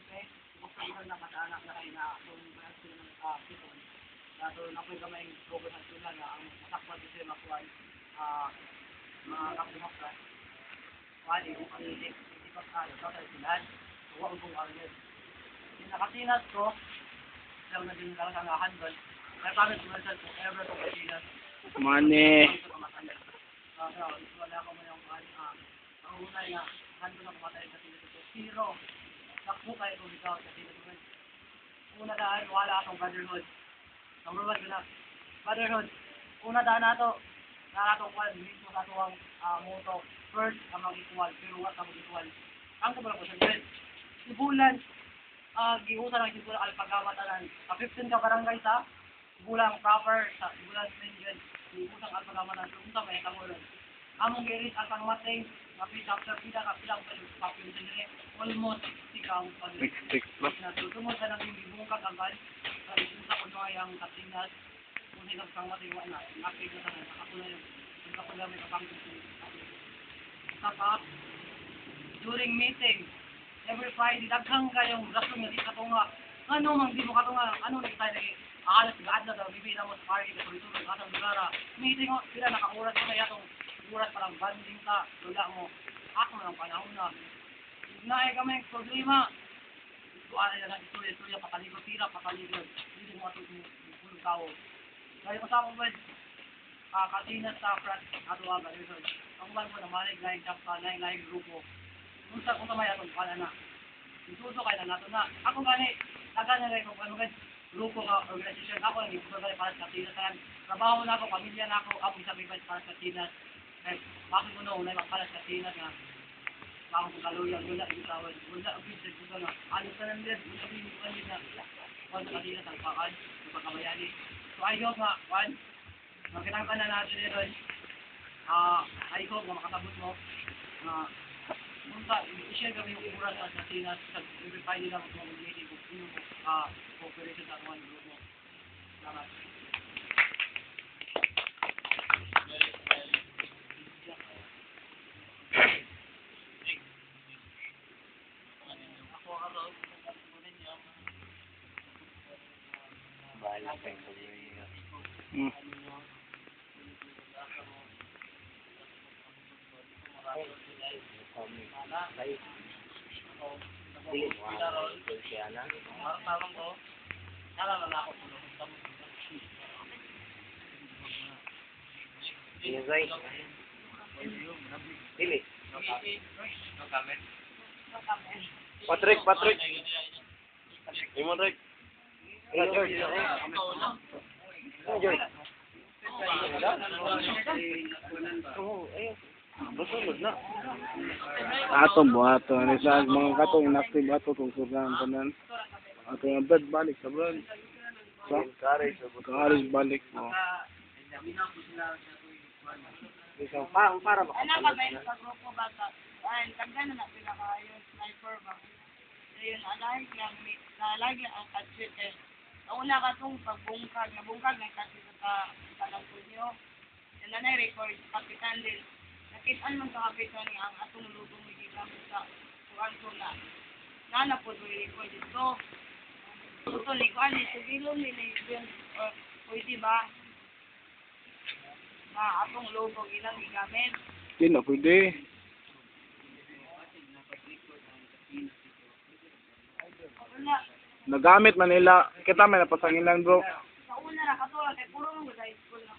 Okay? Gusto ko na mataanak na kayo na kung mayroon sila ng piton. Dato na po yung kamay gogo sa sila na ang masakpan ko sila makuha mga kapumaktas. Wali, hindi pa kaya sa silan. Huwag kong arnid. Yung nakasinas ko, lang na din lang ang handle. Kaya pamit ko sa kung ever ko kasinas. Money. Wala ko mo yung ang unay na handle na kumatay sa sinas ko. Zero. Sakmo kayo kung ikaw sa sinas ko. Una daan, wala akong brotherhood. Number 1 ko na. Brotherhood. Una daan na ito. Nakatong kwan, mismo sa tuwang moto. First, ang mag-equal. Pero what ang mag-equal? Ang kumala ko sa dyan. Sibulan. Gihusan ang sibulan alpagawatanan. 15 ka barangay sa sibulan proper. Sa sibulan mention. Gihusan alpagawatanan. Sibulan may kamulan. Among girit ang pangmating. Kapit after pida kapilang population nila. Almost ikaw. Mixed plus. Tungod sa naging bibungkag ang ban. Sa kuno ay ang katinas. Kung sino kang matiwa na. Nakit na tanan. Ako na yung. Ako na may kapangkin. Saka, during meeting, every Friday, daghang kayong rason nga di katunga. Ano mang di mo katunga, ano na kita lagi, alas gaad na daw, bibina mo sa party, tulog-tulog, atang lugar. Meeting mo, sila nakauras na yatong uras parang banding ka, lula mo. Ako ng panahon na. Naay kami problema. Tuwala na lang istorya-istorya, pakaligod-tira, pakaligod. Hindi mo atong tulog tao. Kaya kasama mo, katinas sa frat, ato ba, ang man ko naman ay laing kapsa, laing grupo. Kung sa may atong pala na. Ituto kayo na nato na. Ako gani, taga na rin kung ano gan grupo ka organization. Ako lang ito gani para sa Katinas. Trabaho na ako, pamilya na ako sacrifice para sa Katinas. Eh, bakit ko na unay para sa Katinas nga? Bakit ko kaluyan, wala yung tawad. Wala ang business ko na. Alis na lang din, wala yung kanina. Kung sa Katinas, ang pakal, ang pagkabayani. So I hope nga, one, magkinangkan na natin ito. I hope na makatabot mo na munta, i-share kami yung oras sa Katinas sa verify nila kung mag-meeting kung sino cooperation sa mga grupo. Salamat. Patrick. Imon Rick. George. George. Basulod na. Atong buhato. Ano sa mga katong inactive ato kung sugan tanan. Ato yung bed balik sa brand. So, karis balik mo. Para ba? Ano ba ba sa grupo ba? Ay, tagdan na pinakayo sniper ba? Ayun, lagi ang katsit eh. Nauna ka itong pagbungkag na kasi sa talangkod nyo. Yan na record, kapitan din. Nakitaan man sa kapitan ang atong lubong may gigamit sa kuwan ko na. Nana po ito record ito. Ito, likuan ito, bilong nila yun. Pwede ba? Na atong lubong ilang gigamit. Hindi na pwede. Wala. Nagamit man nila. Kita may napasangilan bro. Sa una na katulad, puro nung sa school na.